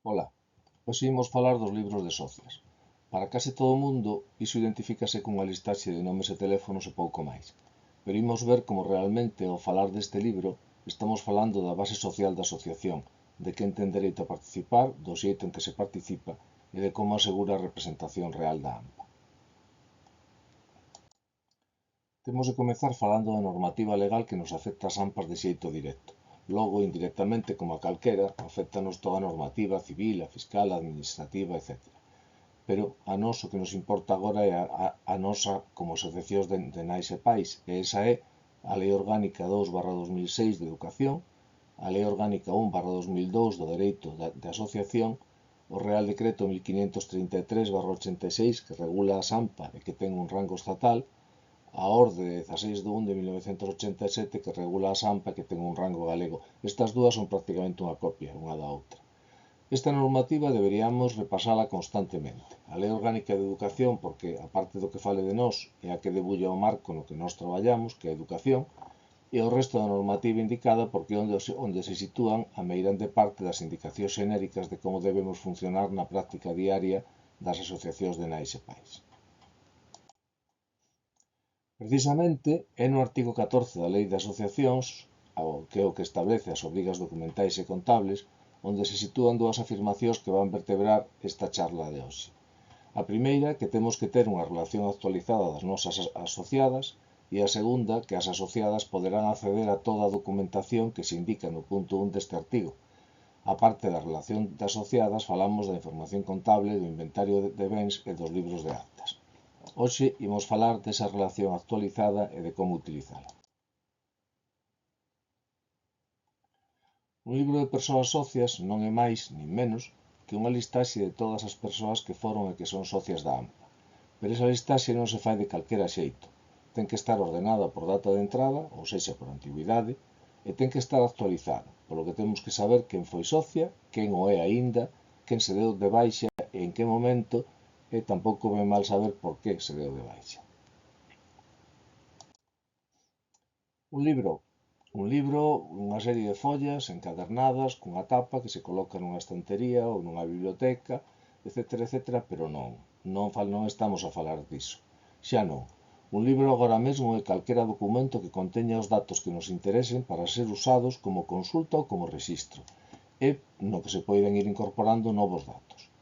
Ola, hoxe imos falar dos libros de socias. Para case todo o mundo, iso identifícase cunha listaxe de nomes e teléfonos e pouco máis. Pero imos ver como realmente, ao falar deste libro, estamos falando da base social da asociación, de quen ten dereito a participar, do xeito en que se participa e de como asegura a representación real da AMPA. Temos de comezar falando da normativa legal que nos afecta ás AMPAs de xeito directo. Logo, indirectamente, como a calquera, afectanos toda a normativa civil, a fiscal, a administrativa, etc. Pero a nós o que nos importa agora é a nosa como asociacións de nais e pais, e esa é a Lei Orgánica 2/2006 de Educación, a Lei Orgánica 1/2002 do Dereito de Asociación, o Real Decreto 1533/86 que regula a SAMPA e que ten un rango estatal, a Orde 16 de 1 de 1987 que regula a SAMPA que ten un rango galego. Estas dúas son prácticamente unha copia unha da outra. Esta normativa deberíamos repasala constantemente. A Lei Orgánica de Educación, porque, aparte do que fale de nós, é a que debulla o marco no que nós traballamos, que é a educación, e o resto da normativa indicada porque onde se sitúan a meirande parte das indicacións xenéricas de como debemos funcionar na práctica diaria das asociacións de nais e pais. Precisamente, é no artigo 14 da Lei de Asociacións, que é o que establece as obrigas documentais e contables, onde se sitúan dúas afirmacións que van vertebrar esta charla de hoxe. A primeira, que temos que ter unha relación actualizada das nosas asociadas, e a segunda, que as asociadas poderán acceder a toda a documentación que se indica no punto 1 deste artigo. A parte da relación de asociadas, falamos da información contable, do inventario de bens e dos libros de actas. Hoxe imos falar desa relación actualizada e de como utilizala. Un libro de persoas socias non é máis nin menos que unha listaxe de todas as persoas que foron e que son socias da AMPA. Pero esa listaxe non se fai de calquera xeito. Ten que estar ordenada por data de entrada, ou sexa, por antigüidade, e ten que estar actualizada, polo que temos que saber quen foi socia, quen o é aínda, quen se deu de baixa e en que momento, e tampouco ven mal saber por que se deu de baixa. Un libro, unha serie de follas encadernadas cunha tapa que se coloca nunha estantería ou nunha biblioteca, etc, etc, pero non estamos a falar diso. Xa non. Un libro agora mesmo é calquera documento que conteña os datos que nos interesen para ser usados como consulta ou como rexistro, e no que se poden ir incorporando novos datos.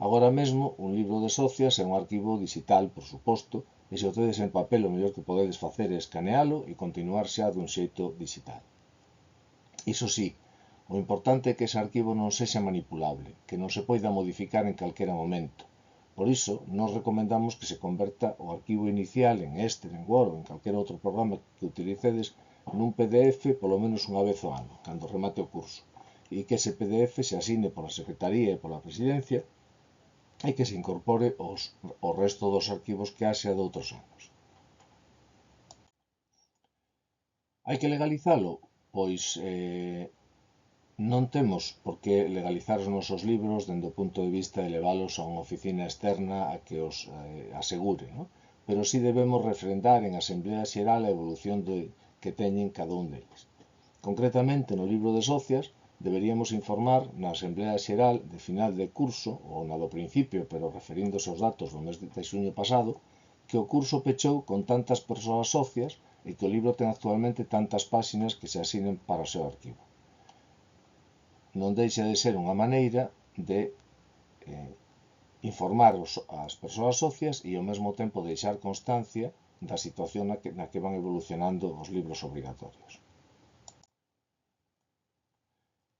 Agora mesmo, un libro de socias é un arquivo digital, por suposto, e se o tedes en papel o mellor que podedes facer é escanealo e continuar xa dun xeito digital. Iso sí, o importante é que ese arquivo non sexa manipulable, que non se poida modificar en calquera momento. Por iso, nos recomendamos que se converta o arquivo inicial en Excel, en Word ou en calquer outro programa que utilicedes nun PDF polo menos unha vez ao ano, cando remate o curso, e que ese PDF se asine pola Secretaría e pola Presidencia e que se incorpore o resto dos arquivos que haxa de outros anos. Hai que legalizalo? Pois non temos por que legalizar os nosos libros dende o punto de vista de leválos a unha oficina externa a que os asegure, non? Pero sí debemos refrendar en Asamblea Xeral a evolución que teñen cada un deles. Concretamente, no libro de socias, deberíamos informar na Asamblea Xeral de final de curso, ou na do principio, pero referíndose aos datos do mes de xuño pasado, que o curso pechou con tantas persoas socias e que o libro ten actualmente tantas páxinas que se asinen para o seu arquivo. Non deixa de ser unha maneira de informar as persoas socias e ao mesmo tempo deixar constancia da situación na que van evolucionando os libros obrigatorios.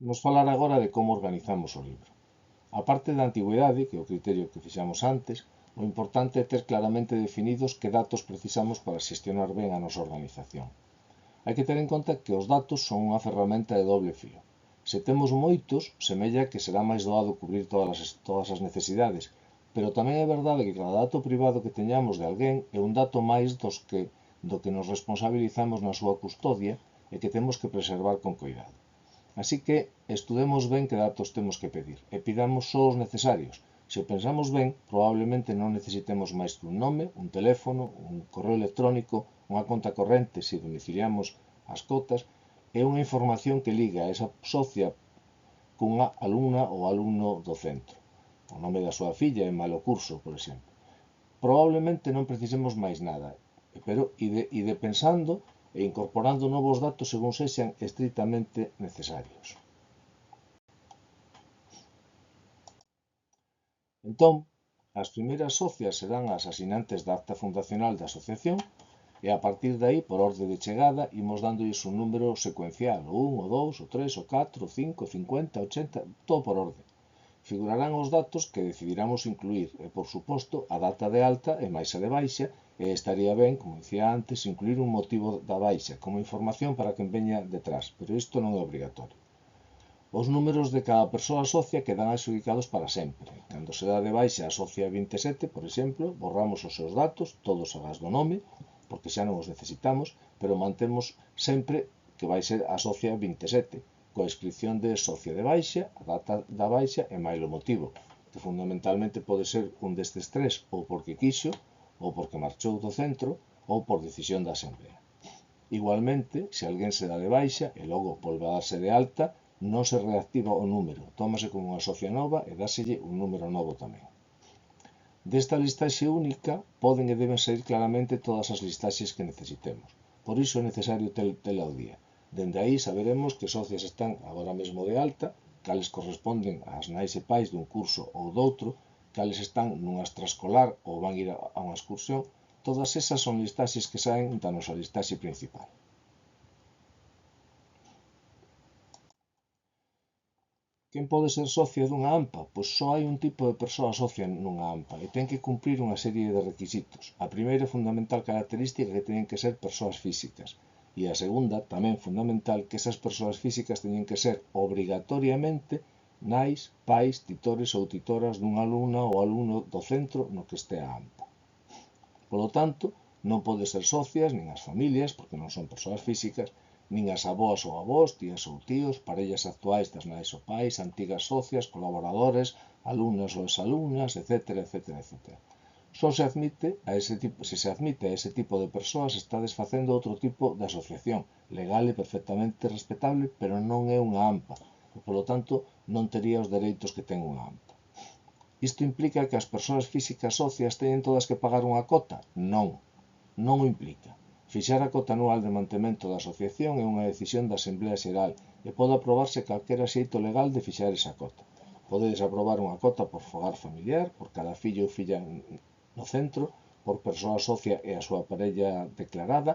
Vamos falar agora de como organizamos o libro. A parte da antigüidade, que é o criterio que fixamos antes, o importante é ter claramente definidos que datos precisamos para xestionar ben a nosa organización. Hai que ter en conta que os datos son unha ferramenta de doble fío. Se temos moitos, semella que será máis doado cubrir todas as necesidades, pero tamén é verdade que cada dato privado que teñamos de alguén é un dato máis do que nos responsabilizamos na súa custodia e que temos que preservar con cuidado. Así que estudemos ben que datos temos que pedir e pidamos só os necesarios. Se o pensamos ben, probablemente non necesitemos máis que un nome, un teléfono, un correo electrónico, unha conta corrente se domiciliamos as cotas, e unha información que liga a esa socia cunha alumna ou alumno do centro. O nome da súa filla e malo curso, por exemplo. Probablemente non precisemos máis nada, pero ide pensando e incorporando novos datos según sexan estritamente necesarios. Entón, as primeiras socias serán as asinantes da acta fundacional da asociación e a partir de aí, por orde de chegada, imos dándolles un número secuencial, o 1, o 2, o 3, o 4, o 5, 50, 80, todo por orde. Figurarán os datos que decidiramos incluir e, por suposto, a data de alta e máis a de baixa e estaría ben, como dicía antes, incluir un motivo da baixa como información para quen veña detrás, pero isto non é obrigatorio. Os números de cada persoa socia quedan adxudicados para sempre. Cando se dá de baixa a socia 27, por exemplo, borramos os seus datos, todos agás do nome, porque xa non os necesitamos, pero mantemos sempre que vai ser a socia 27, coa inscripción de socia de baixa, a data da baixa e máis o motivo, que fundamentalmente pode ser un destes tres, ou porque quixo, ou porque marchou do centro, ou por decisión da Asamblea. Igualmente, se alguén se dá de baixa e logo volve a darse de alta, non se reactiva o número, tómase como unha socia nova e dáselle un número novo tamén. Desta listaxe única poden e deben sair claramente todas as listaxes que necesitemos. Por iso é necesario tela ao día. Dende aí saberemos que socias están agora mesmo de alta, cales corresponden ás nais e pais dun curso ou doutro, cales están nunha extraescolar ou van ir a unha excursión. Todas esas son listaxes que saen da nosa listaxe principal. Quen pode ser socio dunha AMPA? Pois só hai un tipo de persoa socia nunha AMPA e ten que cumprir unha serie de requisitos. A primeira e fundamental característica é que teñen que ser persoas físicas. E a segunda, tamén fundamental, que esas persoas físicas teñen que ser obrigatoriamente nais, pais, titores ou titoras dunha alumna ou alumno do centro no que este a AMPA. Polo tanto, non pode ser socias nin as familias, porque non son persoas físicas, nin as aboas ou avós, tías ou tíos, parellas actuais das nais ou pais, antigas socias, colaboradores, alumnas ou exalumnas, etc. etc. etc. Só se admite se se admite a ese tipo de persoas está desfacendo outro tipo de asociación, legal e perfectamente respetable, pero non é unha AMPA, e, polo tanto, non tería os dereitos que ten unha AMPA. Isto implica que as persoas físicas socias teñen todas que pagar unha cota? Non, non o implica. Fixar a cota anual de mantemento da asociación é unha decisión da Asamblea Xeral e pode aprobarse calquera xeito legal de fixar esa cota. Podedes aprobar unha cota por fogar familiar, por cada fillo ou filla no centro, por persoa socia e a súa parella declarada,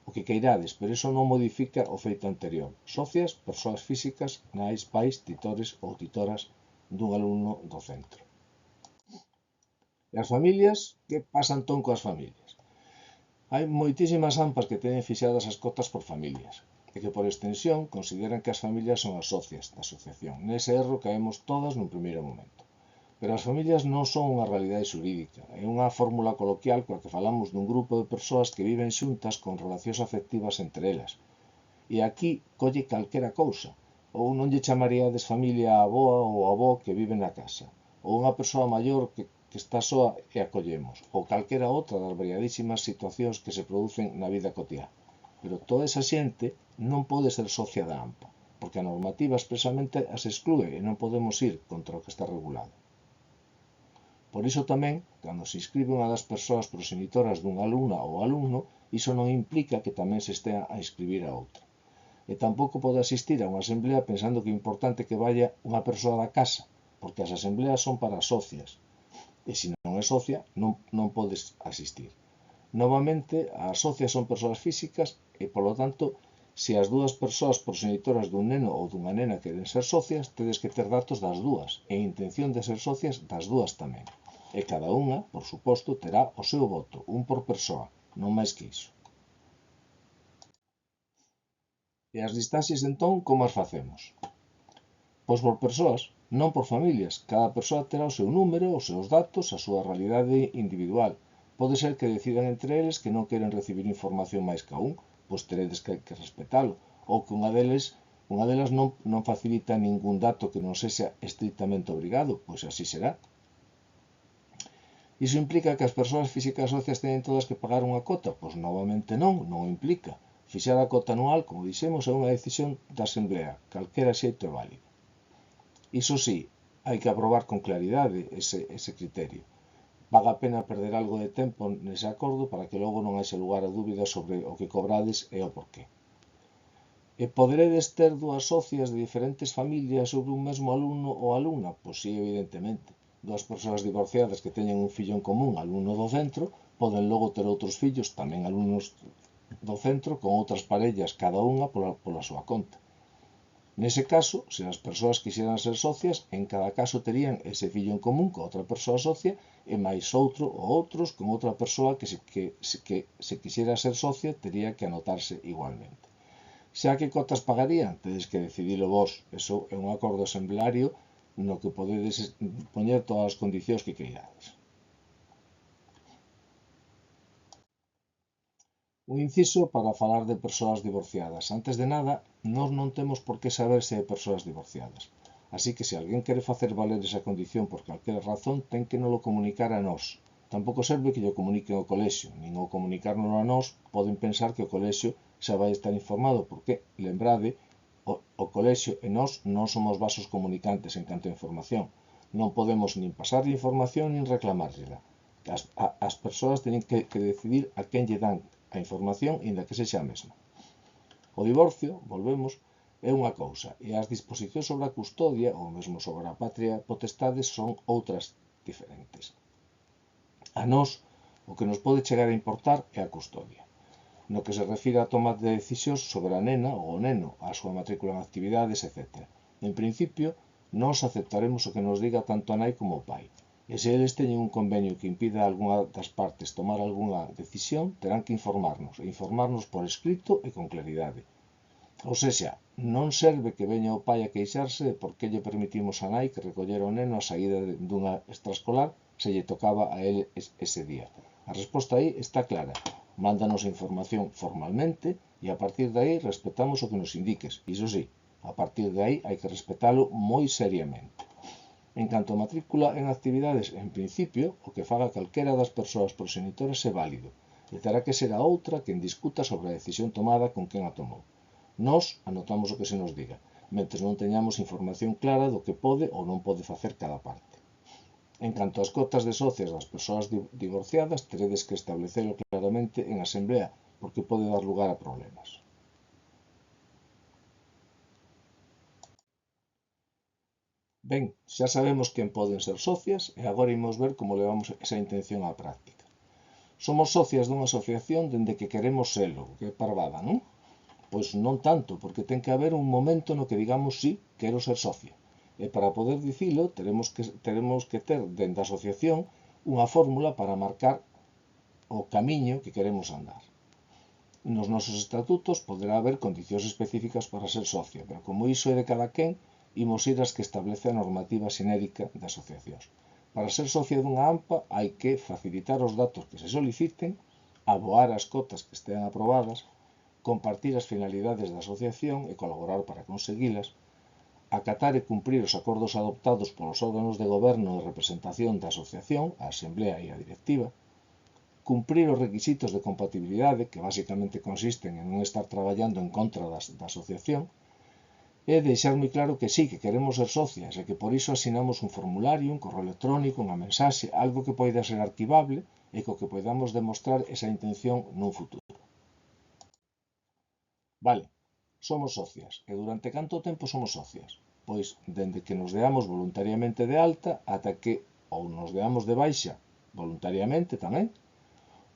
o que queirades, pero iso non modifica o feito anterior. Socias, persoas físicas, nais, pais, titores ou titoras dun alumno do centro. E as familias? Que pasa entón coas familias? Hai moitísimas AMPAs que teñen fixadas as cotas por familias e que, por extensión, consideran que as familias son as socias da asociación. Nese erro caemos todas nun primeiro momento. Pero as familias non son unha realidade xurídica, é unha fórmula coloquial coa que falamos dun grupo de persoas que viven xuntas con relacións afectivas entre elas. E aquí colle calquera cousa, ou non lle chamaríades familia a avoa ou avó que vive na casa, ou unha persoa maior que está soa e acollemos, ou calquera outra das variadísimas situacións que se producen na vida cotiá. Pero toda esa xente non pode ser socia da AMPA, porque a normativa expresamente as exclúe e non podemos ir contra o que está regulado. Por iso tamén, cando se inscribe unha das persoas proxenitoras dunha alumna ou alumno, iso non implica que tamén se estea a inscribir a outra. E tampouco pode asistir a unha asamblea pensando que é importante que vaya unha persoa da casa, porque as asambleas son para as socias, e se non é socia non podes asistir. Novamente, as socias son persoas físicas e, polo tanto, se as dúas persoas proxenitoras dun neno ou dunha nena queren ser socias, tedes que ter datos das dúas e intención de ser socias das dúas tamén. E cada unha, por suposto, terá o seu voto, un por persoa, non máis que iso. E as listaxes, entón, como as facemos? Pois por persoas, non por familias. Cada persoa terá o seu número, os seus datos, a súa realidade individual. Pode ser que decidan entre eles que non queren recibir información máis que a un, pois teredes que respetalo, ou que unha delas non facilita ningún dato que non sexa estrictamente obrigado, pois así será. Iso implica que as persoas físicas socias teñen todas que pagar unha cota? Pois novamente non o implica. Fixar a cota anual, como dixemos, é unha decisión da Asamblea, calquera xeito é válido. Iso sí, hai que aprobar con claridade ese criterio. Paga a pena perder algo de tempo nese acordo para que logo non haxa lugar a dúbidas sobre o que cobrades e o porqué. E poderedes ter dúas socias de diferentes familias sobre un mesmo alumno ou alumna? Pois sí, evidentemente. Dúas persoas divorciadas que teñen un fillo en común, alumno do centro, poden logo ter outros fillos, tamén alumnos do centro, con outras parellas, cada unha pola súa conta. Nese caso, se as persoas quixeran ser socias, en cada caso terían ese fillo en común con outra persoa socia e máis outro ou outros con outra persoa que se quixera ser socia tería que anotarse igualmente. Xa que cotas pagarían, tedes que decidilo vos. Eso é un acordo asembleario no que podedes poñer todas as condicións que queirades. Un inciso para falar de persoas divorciadas. Antes de nada, nós non temos por que saber se hai persoas divorciadas. Así que se alguén quere facer valer esa condición por calquera razón, ten que nolo comunicar a nós. Tampouco serve que lle comuniquen ao colexio, nin ao comunicárnolo a nós poden pensar que o colexio xa vai estar informado, porque, lembrade, o colexio e nós non somos vasos comunicantes en canto a información. Non podemos nin pasarlle información nin reclamárllela. As persoas teñen que decidir a quen lle dan a información, inda que sexa a mesma. O divorcio, volvemos, é unha cousa, e as disposicións sobre a custodia, ou mesmo sobre a patria potestade, son outras diferentes. A nós, o que nos pode chegar a importar é a custodia. No que se refire a toma de decisións sobre a nena ou o neno, a súa matrícula en actividades, etc. En principio, nós aceptaremos o que nos diga tanto a nai como o pai. E se eles teñen un convenio que impida a algunha das partes tomar algunha decisión, terán que informarnos por escrito e con claridade. Ou sexa, non serve que veña o pai a queixarse de por que lle permitimos a nai que recollera o neno a saída dunha extraescolar se lle tocaba a ele ese día. A resposta aí está clara. Mándanos información formalmente e a partir de aí respetamos o que nos indiques. Iso sí, a partir de aí hai que respetalo moi seriamente. En canto a matrícula en actividades, en principio, o que faga calquera das persoas proxenitoras é válido e terá que ser a outra quen discuta sobre a decisión tomada con quen a tomou. Nós anotamos o que se nos diga, mentres non teñamos información clara do que pode ou non pode facer cada parte. En canto ás cotas de socias das persoas divorciadas, teredes que establecelo claramente en asemblea, porque pode dar lugar a problemas. Ben, xa sabemos quen poden ser socias e agora imos ver como levamos esa intención á práctica. Somos socias dunha asociación dende que queremos selo, que é parvada, non? Pois non tanto, porque ten que haber un momento no que digamos sí, quero ser socia. E para poder dicilo, teremos que ter dentro da asociación unha fórmula para marcar o camiño que queremos andar. Nos nosos estatutos poderá haber condicións específicas para ser socia, pero como iso é de cada quen, imos ir ás que establece a normativa xenérica de asociacións. Para ser socia dunha AMPA hai que facilitar os datos que se soliciten, aboar as cotas que estean aprobadas, compartir as finalidades da asociación e colaborar para conseguilas, acatar e cumprir os acordos adoptados polos órganos de goberno e representación da asociación, a asemblea e a directiva, cumprir os requisitos de compatibilidade, que basicamente consisten en non estar traballando en contra da asociación, e deixar moi claro que sí, que queremos ser socias e que por iso asinamos un formulario, un correo electrónico, unha mensaxe, algo que poida ser arquivable e co que podamos demostrar esa intención nun futuro. Vale, somos socias. E durante canto tempo somos socias? Pois, dende que nos deamos voluntariamente de alta ata que ou nos deamos de baixa voluntariamente tamén,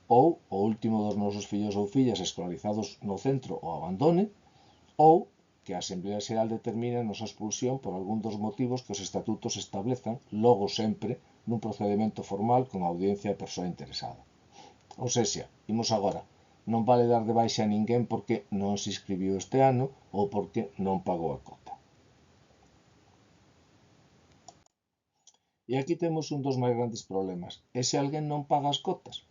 ou o último dos nosos fillos ou fillas escolarizados no centro o abandone, ou que a Asamblea Xeral determine a nosa expulsión por algún dos motivos que os estatutos establezan, logo sempre nun procedimento formal con audiencia a persoa interesada. Ou sexa, imos agora, non vale dar de baixa a ninguén porque non se inscribiu este ano ou porque non pagou a cota. E aquí temos un dos máis grandes problemas. E se alguén non paga as cotas?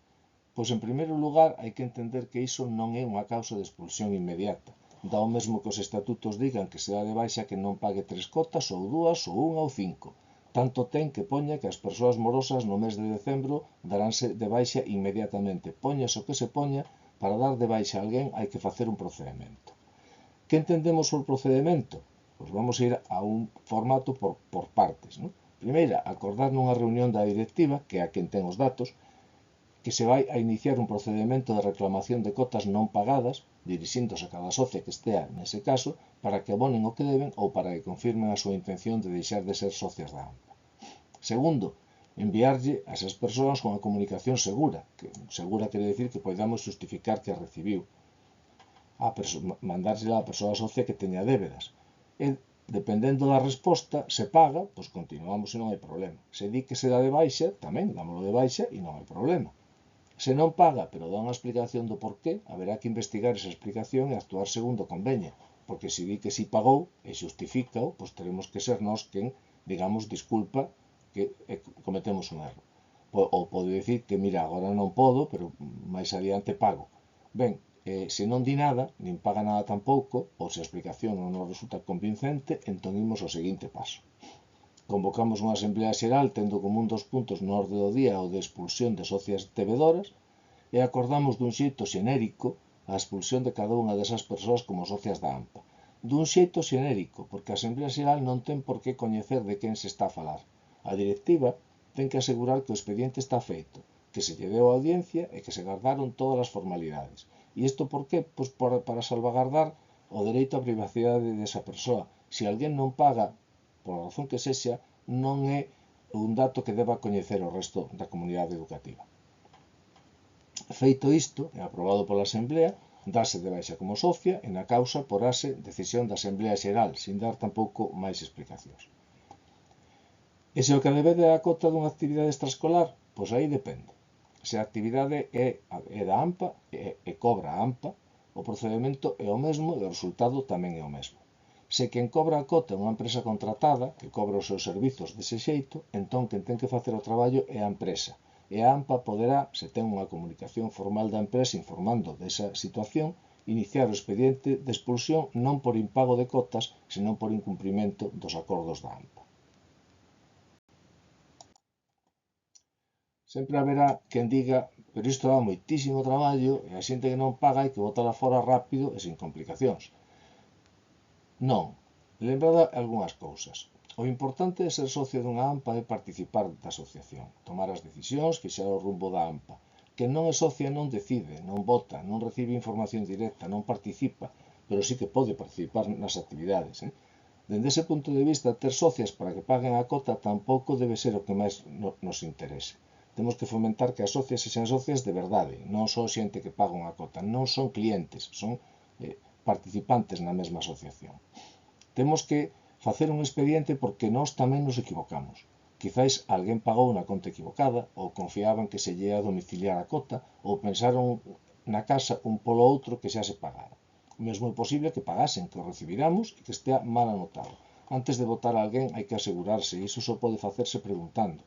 Pois, en primeiro lugar, hai que entender que iso non é unha causa de expulsión inmediata. Dá o mesmo que os estatutos digan que se dá de baixa que non pague 3 cotas, ou 2, ou 1, ou 5. Tanto ten que poña que as persoas morosas no mes de decembro daránse de baixa inmediatamente. Poñas o que se poña, para dar de baixa a alguén hai que facer un procedimento. Que entendemos por procedimento? Pois vamos a ir a un formato por partes, non? Primeira, acordar nunha reunión da directiva, que é a quen ten os datos, que se vai a iniciar un procedimento de reclamación de cotas non pagadas, dirixintos a cada socia que estea nese caso, para que abonen o que deben ou para que confirmen a súa intención de deixar de ser socias da AMPA. Segundo, enviarlle a esas persoas unha comunicación segura, que segura quere decir que podamos justificar que a recibiu, mandársela á persoa socia que teña débedas. E, dependendo da resposta, se paga, pois continuamos e non hai problema. Se di que se dá de baixa, tamén dámoslo de baixa e non hai problema. Se non paga, pero dá unha explicación do porqué, haberá que investigar esa explicación e actuar segundo conveña, porque se di que si pagou e xustifica, pois teremos que ser nós quen, digamos, disculpa que cometemos un erro. Ou pode dicir que, mira, agora non podo, pero máis adiante pago. Ben, se non di nada, nin paga nada tampouco, ou se a explicación non nos resulta convincente, entón imos ao seguinte paso. Convocamos unha asamblea xeral tendo como un dos puntos no orde do día o de expulsión de socias debedoras e acordamos dun xeito xenérico a expulsión de cada unha desas persoas como socias da AMPA. Dun xeito xenérico, porque a asamblea xeral non ten por que coñecer de quen se está a falar. A directiva ten que asegurar que o expediente está feito, que se lle deu a audiencia e que se gardaron todas as formalidades. E isto por qué? Pois para salvagardar o dereito á privacidade desa persoa. Se alguén non paga, pola razón que sexa, non é un dato que deba coñecer o resto da comunidade educativa. Feito isto, e aprobado pola Asamblea, dáse de baixa como socia e na causa porase decisión da Asamblea Xeral, sin dar tampouco máis explicacións. E se o que debede é a cota dunha actividade extraescolar, pois aí depende. Se a actividade é da AMPA e cobra a AMPA, o procedimento é o mesmo e o resultado tamén é o mesmo. Se quen cobra a cota é unha empresa contratada que cobra os seus servizos dese xeito, entón quen ten que facer o traballo é a empresa. E a AMPA poderá, se ten unha comunicación formal da empresa informando desa situación, iniciar o expediente de expulsión non por impago de cotas, senón por incumprimento dos acordos da AMPA. Sempre haberá quen diga, pero isto dá moitísimo traballo e a xente que non paga hai que botala fora rápido e sin complicacións. Non, lembrada algunhas cousas. O importante de ser socio dunha AMPA é participar da asociación, tomar as decisións, fixar o rumbo da AMPA. Quen non é socio non decide, non vota, non recibe información directa, non participa, pero sí que pode participar nas actividades. Dende ese punto de vista, ter socias para que paguen a cota tampouco debe ser o que máis nos interese. Temos que fomentar que as socias sexan socias de verdade, non só xente que paga unha cota, non son clientes, son participantes na mesma asociación. Temos que facer un expediente porque nós tamén nos equivocamos. Quizais alguén pagou na conta equivocada, ou confiaban que se lle ia domiciliar a cota, ou pensaron na casa un polo outro que xa se pagara. Mesmo é posible que pagasen, que o recibiramos e que estea mal anotado. Antes de votar a alguén hai que asegurarse, e iso só pode facerse preguntando.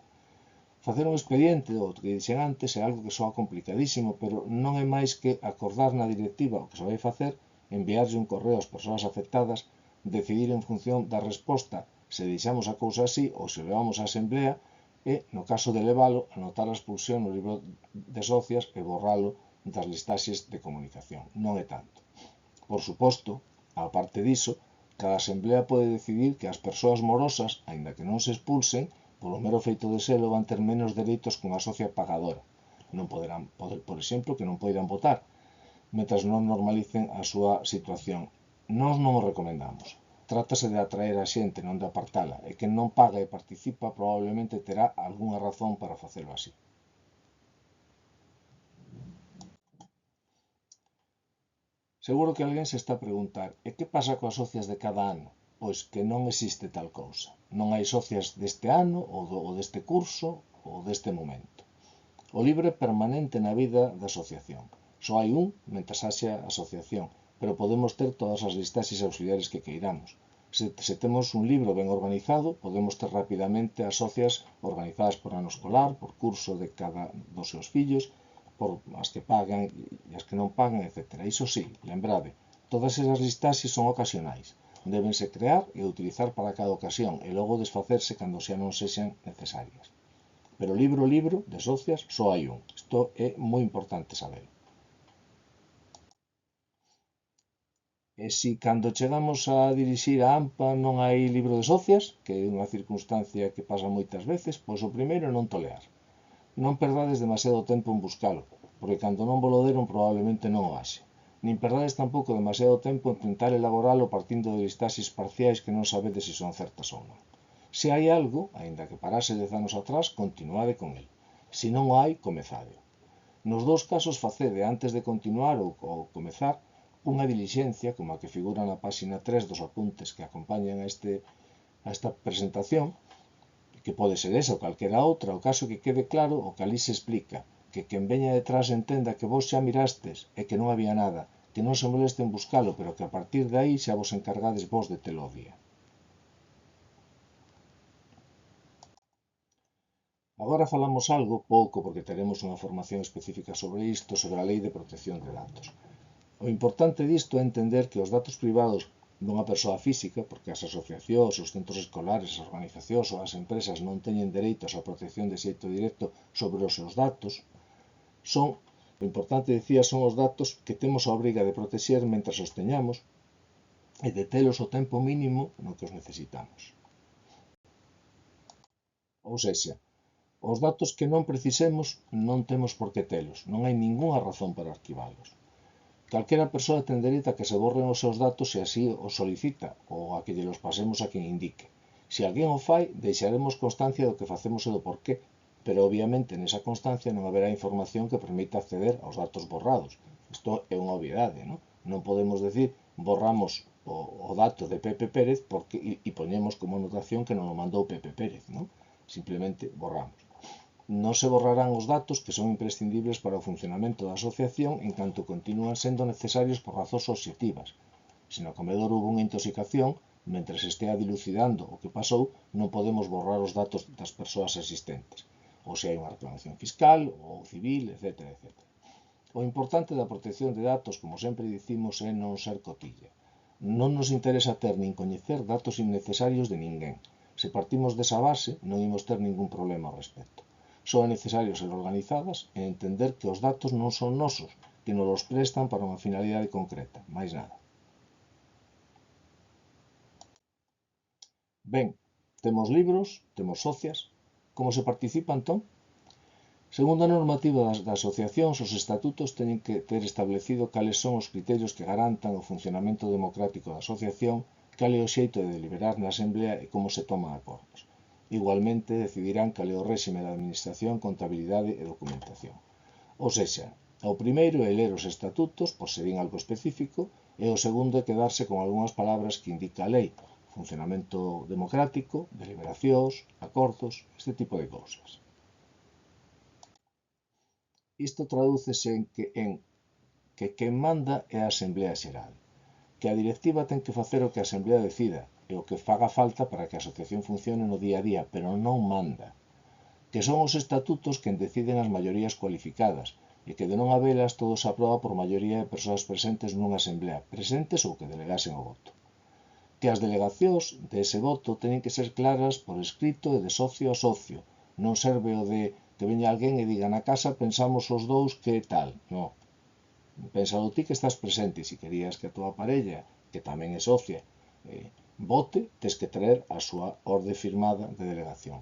Facer un expediente, o que dixen antes, é algo que soa complicadísimo, pero non é máis que acordar na directiva o que se vai facer, enviarlle un correo ás persoas afectadas, decidir en función da resposta se deixamos a cousa así ou se levamos á asamblea e, no caso de leválo, anotar a expulsión no libro de socias e borralo das listaxes de comunicación. Non é tanto. Por suposto, á parte diso, cada asamblea pode decidir que as persoas morosas, aínda que non se expulsen, polo mero feito de selo van ter menos dereitos que unha socia pagadora. Non poderán, por exemplo, que non poidan votar, mentras non normalicen a súa situación. Nós non o recomendamos. Trátase de atraer a xente, non de apartala, e quen non paga e participa probablemente terá algunha razón para facelo así. Seguro que alguén se está a preguntar, e que pasa coas socias de cada ano? Pois que non existe tal cousa. Non hai socias deste ano, ou deste curso, ou deste momento. O libro é permanente na vida da asociación. Só hai un mentres haxa asociación, pero podemos ter todas as listaxes auxiliares que queiramos. Se temos un libro ben organizado, podemos ter rapidamente as socias organizadas por ano escolar, por curso de cada dos seus fillos, por as que pagan e as que non pagan, etc. Iso sí, lembrade, todas esas listaxes son ocasionais. Débense crear e utilizar para cada ocasión e logo desfacerse cando xa non sexan necesarias. Pero libro de socias só hai un. Isto é moi importante saber. E si cando chegamos a dirixir a AMPA non hai libro de socias, que é unha circunstancia que pasa moitas veces, pois o primeiro é non tolear. Non perdades demasiado tempo en buscalo, porque cando non volo deron probablemente non o haxe. Nin perdades tampouco demasiado tempo en tentar elaboralo partindo de listaxes parciais que non sabedes se son certas ou non. Se hai algo, aínda que parase 10 anos atrás, continuade con el. Se non o hai, comezade. Nos dous casos facede, antes de continuar ou comezar, unha dilixencia, como a que figura na páxina 3 dos apuntes que acompañan a esta presentación, que pode ser esa ou calquera outra, o caso que quede claro o que ali se explica, que quen veña detrás entenda que vos xa mirastes e que non había nada, que non se moleste en buscalo, pero que a partir de aí xa vos encargades vos de telo ao día. Agora falamos algo, pouco porque teremos unha formación específica sobre isto, sobre a Lei de Protección de Datos. O importante disto é entender que os datos privados dunha persoa física, porque as asociacións, os centros escolares, as organizacións ou as empresas non teñen dereitos á protección de xeito directo sobre os seus datos, o importante, decía, son os datos que temos a obriga de protexer mentras os teñamos e de telos o tempo mínimo no que os necesitamos. Ou sexa, os datos que non precisemos non temos por que telos, non hai ningunha razón para arquivalos. Calquera persoa ten dereito a que se borren os seus datos se así o solicita ou a que lle los pasemos a quen indique. Se alguén o fai, deixaremos constancia do que facemos e do porqué, pero obviamente nesa constancia non haberá información que permita acceder aos datos borrados. Isto é unha obviedade, non? Non podemos decir borramos o dato de Pepe Pérez e poñemos como anotación que non o mandou Pepe Pérez, non? Simplemente borramos. Non se borrarán os datos que son imprescindibles para o funcionamento da asociación en canto continúan sendo necesarios por razóns obxectivas. Se no comedor houve unha intoxicación, mentre se estea dilucidando o que pasou, non podemos borrar os datos das persoas existentes. Ou se hai unha reclamación fiscal ou civil, etc. etc. O importante da protección de datos, como sempre dicimos, é non ser cotilla. Non nos interesa ter nin coñecer datos innecesarios de ninguén. Se partimos desa base, non imos ter ningún problema ao respecto. Só é necesario ser organizadas e entender que os datos non son nosos, que nos os prestan para unha finalidade concreta, máis nada. Ben, temos libros, temos socias. Como se participa entón? Segundo a normativa das asociacións, os estatutos teñen que ter establecido cales son os criterios que garantan o funcionamento democrático da asociación, cal é o xeito de deliberar na asemblea e como se toman acordos. Igualmente, decidirán cal é o réxime de administración, contabilidade e documentación. Ou sexa, o primeiro é ler os estatutos, por se din algo específico, e o segundo é quedarse con algunhas palabras que indica a lei, funcionamento democrático, deliberacións, acordos, este tipo de cousas. Isto tradúcese en que quen manda é a Asemblea Xeral, que a directiva ten que facer o que a Asemblea decida e o que faga falta para que a asociación funcione no día a día, pero non manda, que son os estatutos quen deciden as maiorías cualificadas e que de non habelas todo se aproba por maioría de persoas presentes nunha asemblea, presentes ou que delegasen o voto. Que as delegacións dese voto teñen que ser claras por escrito e de socio a socio, non serve o de que veña alguén e diga na casa pensamos os dous que tal, non. Pénsalo ti que estás presente e se querías que a tua parella, que tamén é socia, vote, tes que traer a súa orde firmada de delegación.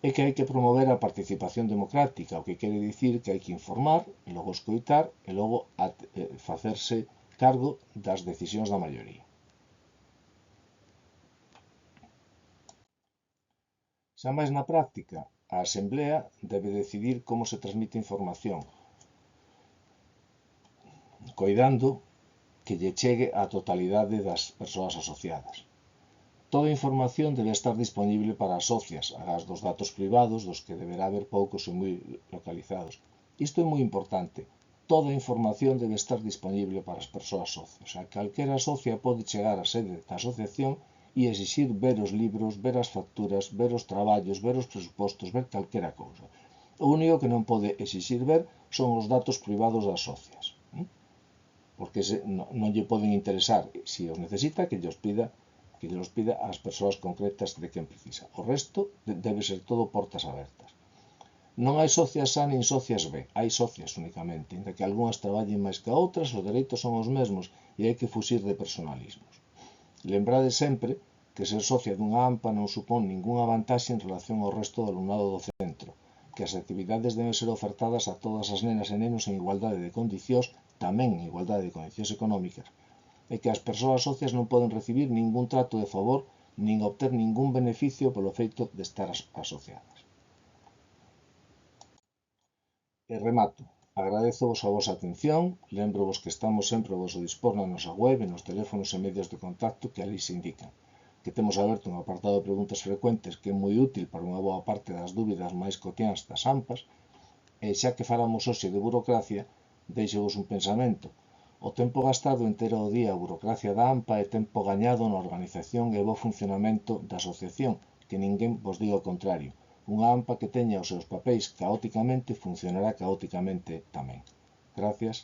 É que hai que promover a participación democrática, o que quere dicir que hai que informar, e logo escoitar e logo facerse cargo das decisións da maioría. Xa máis na práctica, a Asemblea debe decidir como se transmite información, coidando que lle chegue á totalidade das persoas asociadas. Toda a información debe estar disponible para as socias, agás dos datos privados, dos que deberá haber poucos e moi localizados. Isto é moi importante. Toda a información debe estar disponible para as persoas socias. O sea, calquera socia pode chegar á sede da asociación e exixir ver os libros, ver as facturas, ver os traballos, ver os presupostos, ver calquera cousa. O único que non pode exixir ver son os datos privados das socias. Porque non lle poden interesar, se os necesita, que lles pida ás persoas concretas de quen precisa. O resto debe ser todo portas abertas. Non hai socias A nin socias B, hai socias únicamente, inda que algunhas traballen máis que outras, os dereitos son os mesmos e hai que fuxir de personalismos. Lembrade sempre que ser socia dunha AMPA non supón ningunha vantaxe en relación ao resto do alumnado do centro, que as actividades deben ser ofertadas a todas as nenas e nenos en igualdade de condicións, tamén en igualdade de condicións económicas, e que as persoas socias non poden recibir ningún trato de favor nin obter ningún beneficio polo feito de estar asociadas. E remato. Agradezovos a vosa atención, lembrovos que estamos sempre ao vosso dispor na nosa web e nos teléfonos e medios de contacto que ali se indican, que temos aberto un apartado de preguntas frecuentes que é moi útil para unha boa parte das dúbidas máis cotiáns das AMPAs, e xa que falamos hoxe de burocracia, deixevos un pensamento. O tempo gastado en ter ao día a burocracia da AMPA é tempo gañado na organización e bo funcionamento da asociación, que ninguén vos diga o contrario. Unha AMPA que teña os seus papéis caóticamente funcionará caóticamente tamén. Gracias.